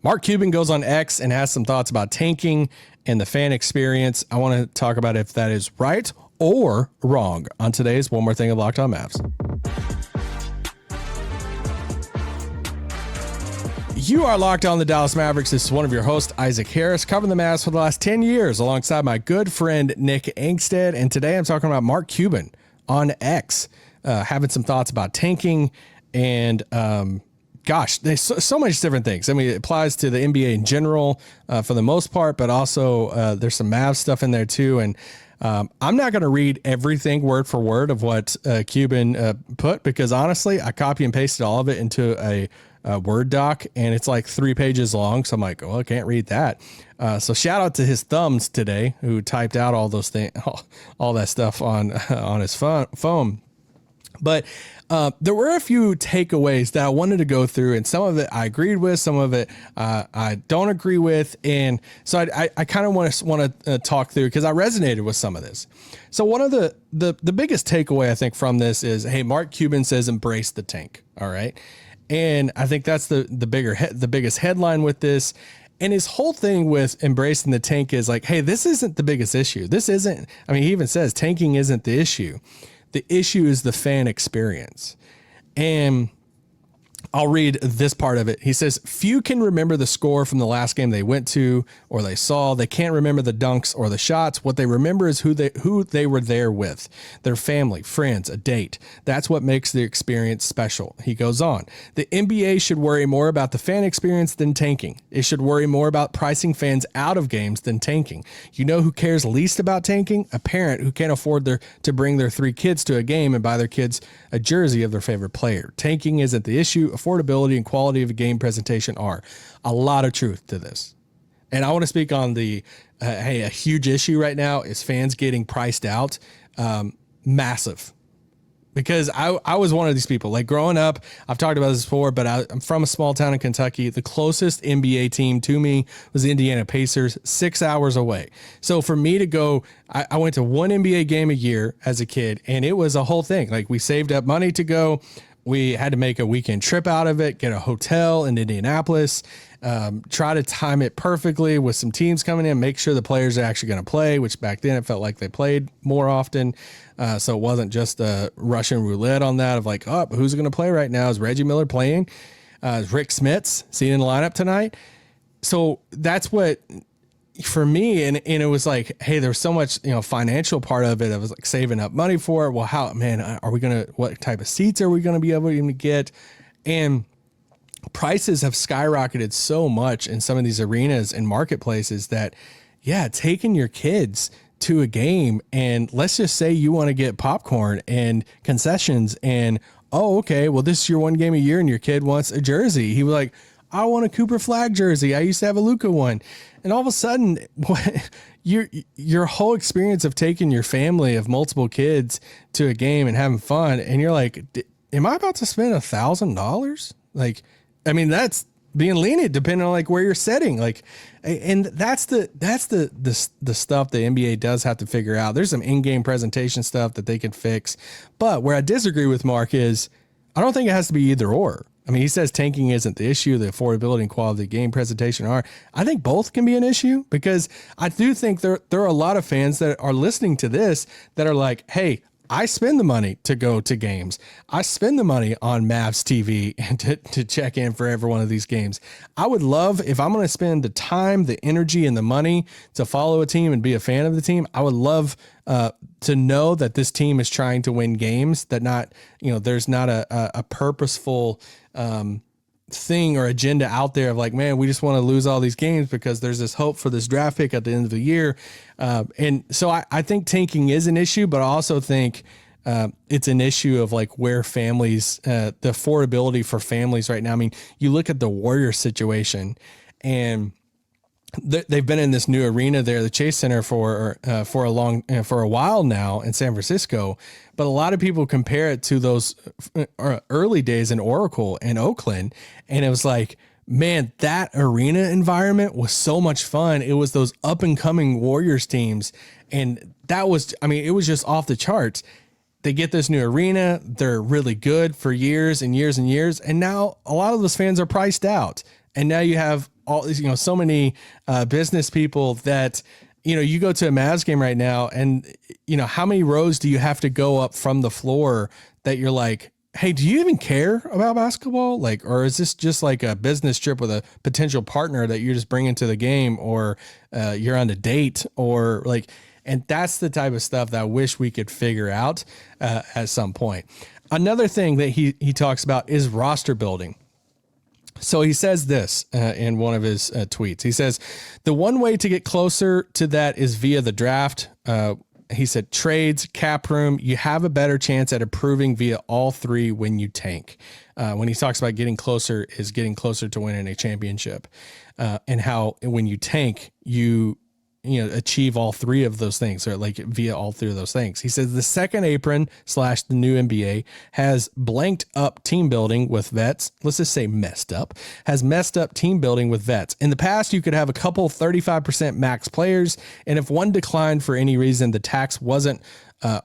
Mark Cuban goes on X and has some thoughts about tanking and the fan experience. I want to talk about if that is right or wrong on today's One More Thing of Locked On Mavs. You are locked on the Dallas Mavericks. This is one of your hosts, Isaac Harris, covering the Mavs for the last 10 years alongside my good friend, Nick Angstead. And today I'm talking about Mark Cuban on X, having some thoughts about tanking and, gosh, there's so much different things. I mean, it applies to the NBA in general for the most part, but also there's some Mavs stuff in there too. And I'm not going to read everything word for word of what Cuban put, because honestly, I copy and pasted all of it into a Word doc, and it's like 3 pages long. So I'm like, well, I can't read that. So shout out to his thumbs today, who typed out all those things, all that stuff on his phone. But there were a few takeaways that I wanted to go through, and some of it I agreed with, some of it I don't agree with. And so I kind of want to talk through, because I resonated with some of this. So one of the biggest takeaway I think from this is, hey, Mark Cuban says embrace the tank. All right. And I think that's the biggest headline with this. And his whole thing with embracing the tank is like, hey, this isn't the biggest issue. This isn't, I mean, he even says tanking isn't the issue. The issue is the fan experience. And I'll read this part of it. He says, few can remember the score from the last game they went to or they saw. They can't remember the dunks or the shots. What they remember is who they were there with, their family, friends, a date. That's what makes the experience special. He goes on. The NBA should worry more about the fan experience than tanking. It should worry more about pricing fans out of games than tanking. You know who cares least about tanking? A parent who can't afford to bring their 3 kids to a game and buy their kids a jersey of their favorite player. Tanking isn't the issue. Affordability and quality of a game presentation are. A lot of truth to this. And I want to speak on the, hey, a huge issue right now is fans getting priced out. Massive. Because I was one of these people, like growing up, I've talked about this before, but I'm from a small town in Kentucky. The closest NBA team to me was the Indiana Pacers, 6 hours away. So for me to go, I went to one NBA game a year as a kid, and it was a whole thing. Like, we saved up money to go. We had to make a weekend trip out of it, get a hotel in Indianapolis, try to time it perfectly with some teams coming in, make sure the players are actually going to play, which back then it felt like they played more often. So it wasn't just a Russian roulette on that of like, oh, who's going to play right now? Is Reggie Miller playing? Is Rick Smits seen in the lineup tonight? So that's what, for me, and it was like, hey, there's so much, financial part of it. I was like saving up money for it. Well, what type of seats are we going to be able to get? And prices have skyrocketed so much in some of these arenas and marketplaces that, yeah, taking your kids to a game, and let's just say you want to get popcorn and concessions, and, oh, okay, well, this is your one game a year and your kid wants a jersey. He was like, I want a Cooper Flagg jersey. I used to have a Luka one. And all of a sudden, your whole experience of taking your family of multiple kids to a game and having fun, and you're like, am I about to spend $1,000? Like, I mean, that's being lenient depending on like where you're setting. Like, and that's the stuff the NBA does have to figure out. There's some in-game presentation stuff that they can fix. But where I disagree with Mark is, I don't think it has to be either or. I mean, he says tanking isn't the issue. The affordability and quality of the game presentation are. I think both can be an issue, because I do think there are a lot of fans that are listening to this that are like, hey, I spend the money to go to games. I spend the money on Mavs TV and to check in for every one of these games. I would love, if I'm going to spend the time, the energy, and the money to follow a team and be a fan of the team, I would love to know that this team is trying to win games, that there's not a purposeful thing or agenda out there of like, man, we just want to lose all these games because there's this hope for this draft pick at the end of the year. And so I think tanking is an issue, but I also think it's an issue of like where families, the affordability for families right now. I mean, you look at the Warriors situation, and they've been in this new arena there, the Chase Center, for a while now in San Francisco. But a lot of people compare it to those early days in Oracle and Oakland. And it was like, man, that arena environment was so much fun. It was those up and coming Warriors teams. And that was, I mean, it was just off the charts. They get this new arena. They're really good for years and years and years. And now a lot of those fans are priced out. And now you have all, so many business people that, you go to a Mavs game right now and, how many rows do you have to go up from the floor that you're like, hey, do you even care about basketball? Like, or is this just like a business trip with a potential partner that you're just bringing to the game, or you're on a date, or like, and that's the type of stuff that I wish we could figure out at some point. Another thing that he talks about is roster building. So he says this in one of his tweets. He says, the one way to get closer to that is via the draft. He said trades, cap room, you have a better chance at improving via all three when you tank. When he talks about getting closer is getting closer to winning a championship, and how when you tank, you achieve all three of those things, or like via all three of those things. He says the second apron / the new NBA has blanked up team building with vets. Let's just say messed up team building with vets. In the past, you could have a couple 35% max players, and if one declined for any reason, the tax wasn't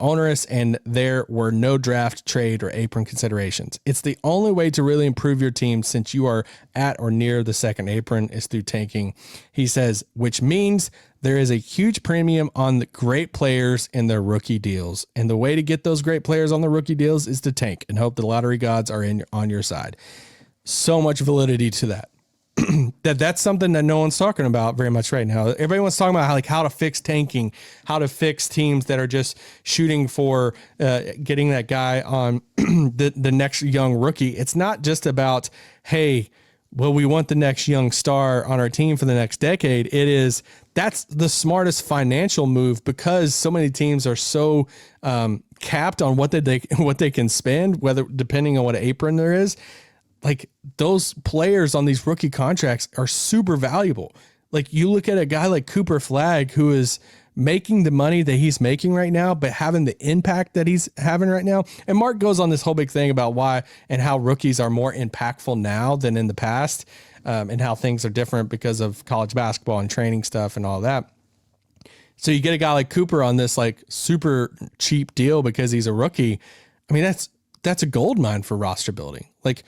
onerous and there were no draft, trade, or apron considerations. It's the only way to really improve your team since you are at or near the second apron is through tanking. He says, which means there is a huge premium on the great players and their rookie deals. And the way to get those great players on the rookie deals is to tank and hope the lottery gods are on your side. So much validity to that. That's something that no one's talking about very much right now. Everyone's talking about how to fix tanking, how to fix teams that are just shooting for getting that guy on the next young rookie. It's not just about, hey, well, we want the next young star on our team for the next decade. That's the smartest financial move, because so many teams are so capped on what they can spend, whether depending on what apron there is. Like, those players on these rookie contracts are super valuable. Like, you look at a guy like Cooper Flagg, who is making the money that he's making right now, but having the impact that he's having right now. And Mark goes on this whole big thing about why and how rookies are more impactful now than in the past, and how things are different because of college basketball and training stuff and all that. So you get a guy like Cooper on this like super cheap deal because he's a rookie. I mean, that's a gold mine for roster building. Like,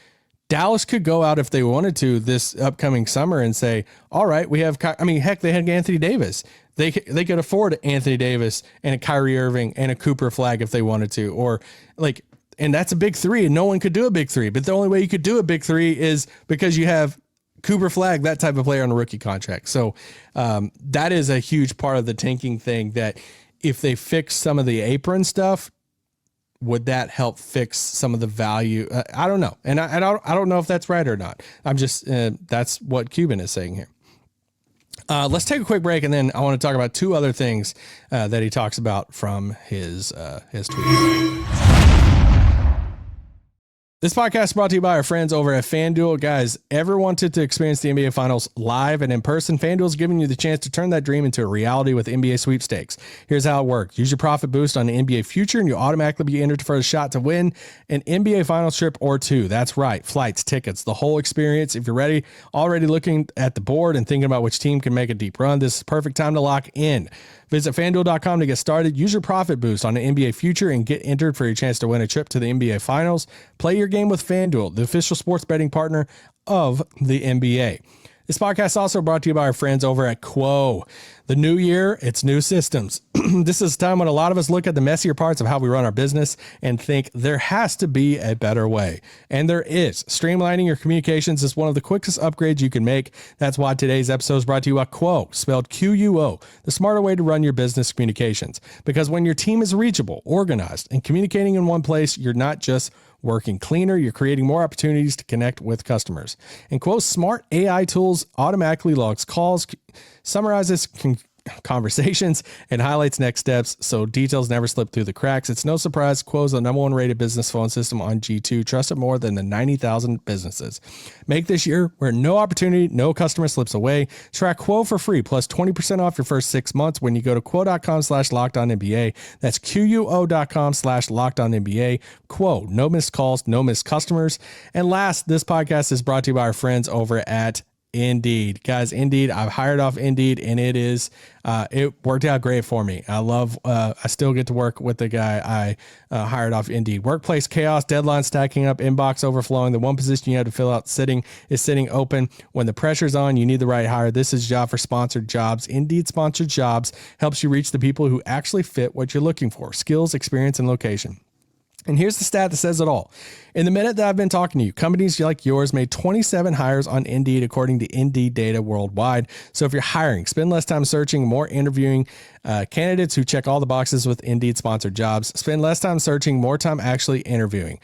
Dallas could go out if they wanted to this upcoming summer and say, all right, we have, heck, they had Anthony Davis. They could afford Anthony Davis and a Kyrie Irving and a Cooper Flagg if they wanted to, or like, and that's a big three, and no one could do a big three, but the only way you could do a big three is because you have Cooper Flagg, that type of player on a rookie contract. So that is a huge part of the tanking thing, that if they fix some of the apron stuff, would that help fix some of the value? I don't know. And I don't know if that's right or not. I'm just, that's what Cuban is saying here. Let's take a quick break, and then I want to talk about two other things that he talks about from his tweet. This podcast is brought to you by our friends over at FanDuel. Guys, ever wanted to experience the NBA Finals live and in person? FanDuel is giving you the chance to turn that dream into a reality with NBA sweepstakes. Here's how it works. Use your profit boost on the NBA future, and you'll automatically be entered for a shot to win an NBA Finals trip or two. That's right. Flights, tickets, the whole experience. If you're already looking at the board and thinking about which team can make a deep run, this is the perfect time to lock in. Visit FanDuel.com to get started. Use your profit boost on the NBA future and get entered for your chance to win a trip to the NBA Finals. Play your game with FanDuel, the official sports betting partner of the NBA. This podcast is also brought to you by our friends over at Quo. The new year, it's new systems. This is a time when a lot of us look at the messier parts of how we run our business and think there has to be a better way. And there is. Streamlining your communications is one of the quickest upgrades you can make. That's why today's episode is brought to you by Quo, spelled Quo, the smarter way to run your business communications. Because when your team is reachable, organized, and communicating in one place, you're not just working cleaner, you're creating more opportunities to connect with customers. And Quo's smart AI tools automatically logs calls, summarizes conversations, and highlights next steps so details never slip through the cracks. It's no surprise Quo's the #1 rated business phone system on G2, trusted more than the 90,000 businesses. Make this year where no opportunity, no customer slips away. Try Quo for free, plus 20% off your first 6 months when you go to quo.com/lockedonnba. That's QUO.com/lockedonnba. Quo, no missed calls, no missed customers. And last, this podcast is brought to you by our friends over at Indeed, guys. Indeed, I've hired off Indeed, and it worked out great for me. I still get to work with the guy I hired off Indeed. Workplace chaos, deadlines stacking up, inbox overflowing. The one position you had to fill out sitting open. When the pressure's on, you need the right hire. This is a job for sponsored jobs. Indeed sponsored jobs helps you reach the people who actually fit what you're looking for: skills, experience, and location. And here's the stat that says it all. In the minute that I've been talking to you, companies like yours made 27 hires on Indeed, according to Indeed data worldwide. So if you're hiring, spend less time searching, more interviewing candidates who check all the boxes with Indeed sponsored jobs. Spend less time searching, more time actually interviewing.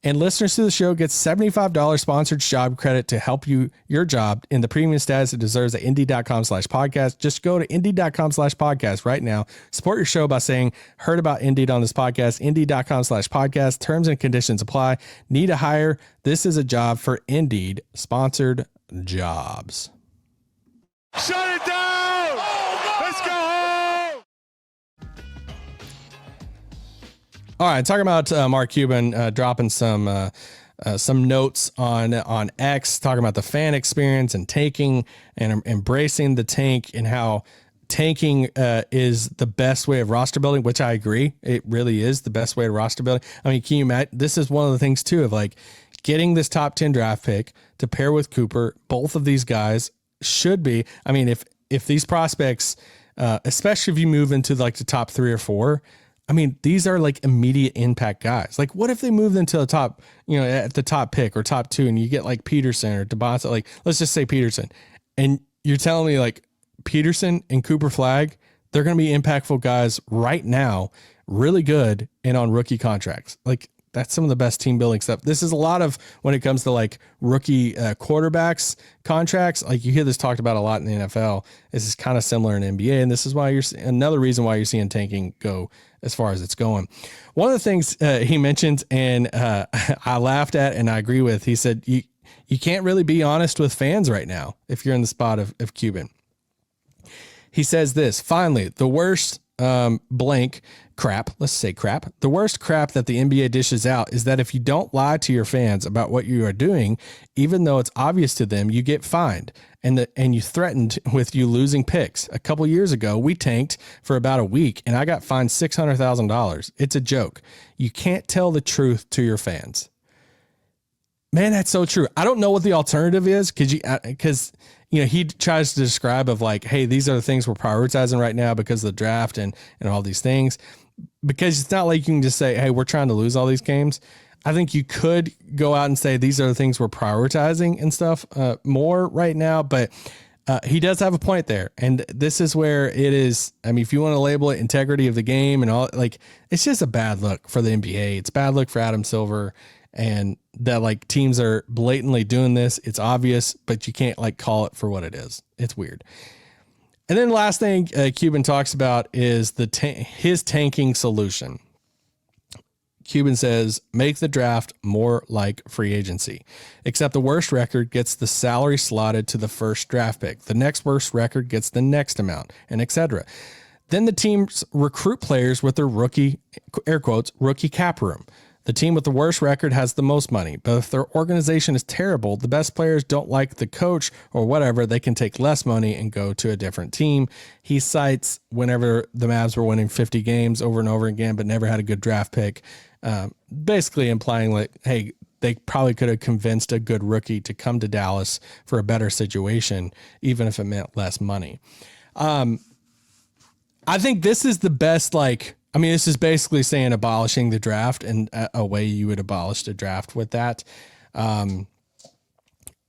And listeners to the show get $75 sponsored job credit to help your job in the premium status it deserves at Indeed.com/podcast. Just go to Indeed.com/podcast right now. Support your show by saying, heard about Indeed on this podcast. Indeed.com/podcast. Terms and conditions apply. Need a hire? This is a job for Indeed sponsored jobs. Shut it down! Let's go home! All right, talking about Mark Cuban dropping some notes on X, talking about the fan experience and tanking and embracing the tank, and how tanking is the best way of roster building, which I agree. It really is the best way of roster building. I mean, can you imagine? This is one of the things too of like getting this top 10 draft pick to pair with Cooper. Both of these guys should be. I mean, if these prospects, especially if you move into like the top 3 or 4. I mean, these are like immediate impact guys. Like, what if they moved into the top, at the top pick or top 2, and you get like Peterson or Dumont, like, let's just say Peterson. And you're telling me like Peterson and Cooper Flagg, they're going to be impactful guys right now, really good, and on rookie contracts. Like, that's some of the best team building stuff. This is a lot of when it comes to like rookie quarterbacks contracts. Like you hear this talked about a lot in the NFL. This is kind of similar in NBA. And this is why another reason why you're seeing tanking go as far as it's going. One of the things he mentioned, and I laughed at and I agree with, he said, you can't really be honest with fans right now if you're in the spot of Cuban. He says this: finally, the worst blank crap, let's say crap. The worst crap that the NBA dishes out is that if you don't lie to your fans about what you are doing, even though it's obvious to them, you get fined. And you threatened with you losing picks. A couple years ago, we tanked for about a week and I got fined $600,000. It's a joke. You can't tell the truth to your fans. Man, that's so true. I don't know what the alternative is because he tries to describe of like, hey, these are the things we're prioritizing right now because of the draft and all these things. Because it's not like you can just say, hey, we're trying to lose all these games. I think you could go out and say these are the things we're prioritizing and stuff more right now. But he does have a point there. And this is where it is. I mean, if you want to label it integrity of the game and all, like, it's just a bad look for the NBA. It's bad look for Adam Silver. And that like teams are blatantly doing this. It's obvious, but you can't like call it for what it is. It's weird. And then the last thing Cuban talks about is his tanking solution. Cuban says, make the draft more like free agency, except the worst record gets the salary slotted to the first draft pick. The next worst record gets the next amount, and etc. Then the teams recruit players with their rookie, air quotes, rookie cap room. The team with the worst record has the most money, but if their organization is terrible, the best players don't like the coach or whatever, they can take less money and go to a different team. He cites whenever the Mavs were winning 50 games over and over again, but never had a good draft pick, basically implying like, hey, they probably could have convinced a good rookie to come to Dallas for a better situation, even if it meant less money. I think this is the best, this is basically saying abolishing the draft and a way you would abolish the draft with that.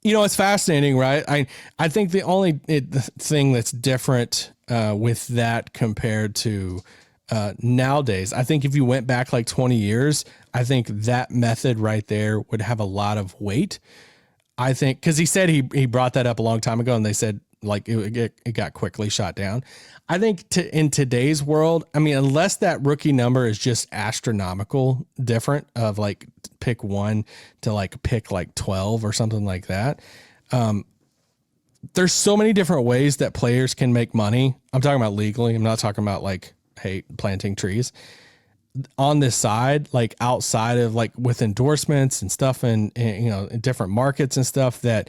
It's fascinating, right? I think the only thing that's different with that compared to nowadays, I think if you went back like 20 years, I think that method right there would have a lot of weight. I think because he said he brought that up a long time ago and they said like it got quickly shot down. I think in today's world, I mean, unless that rookie number is just astronomical different of like pick 1 to like pick like 12 or something like that. There's so many different ways that players can make money. I'm talking about legally. I'm not talking about like, hey, planting trees on this side, like outside of like with endorsements and stuff and in different markets and stuff that,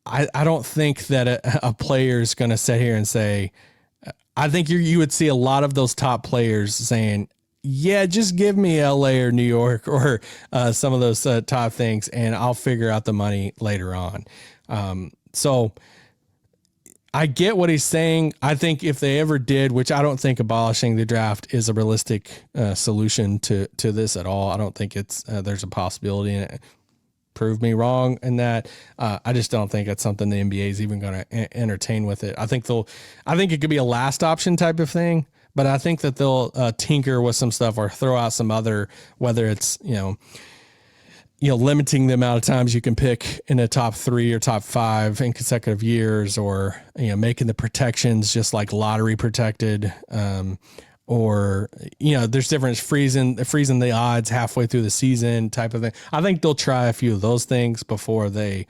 I don't think that a player is going to sit here and say, I think you would see a lot of those top players saying, yeah, just give me LA or New York or some of those top things, and I'll figure out the money later on. So I get what he's saying. I think if they ever did, which I don't think abolishing the draft is a realistic solution to this at all. I don't think it's there's a possibility in it. Prove me wrong in that. I just don't think it's something the NBA is even going to entertain with it. I think it could be a last option type of thing, but I think that they'll tinker with some stuff or throw out some other, whether it's, limiting the amount of times you can pick in a top 3 or top 5 in consecutive years, or, making the protections just like lottery protected, or, there's different freezing the odds halfway through the season type of thing. I think they'll try a few of those things before they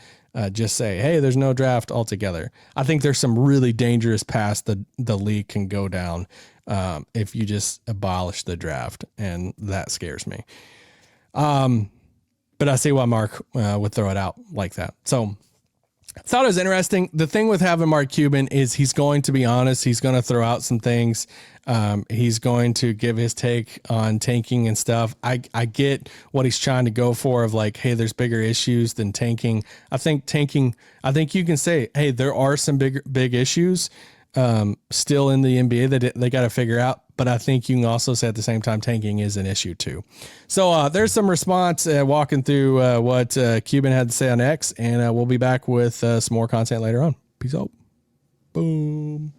just say, hey, there's no draft altogether. I think there's some really dangerous paths the league can go down if you just abolish the draft, and that scares me. But I see why Mark would throw it out like that. So I thought it was interesting. The thing with having Mark Cuban is he's going to be honest. He's going to throw out some things. He's going to give his take on tanking and stuff. I get what he's trying to go for of like, hey, there's bigger issues than tanking. I think you can say, hey, there are some big issues still in the NBA that they got to figure out. But I think you can also say at the same time, tanking is an issue too. So there's some response walking through what Cuban had to say on X, and we'll be back with some more content later on. Peace out. Boom.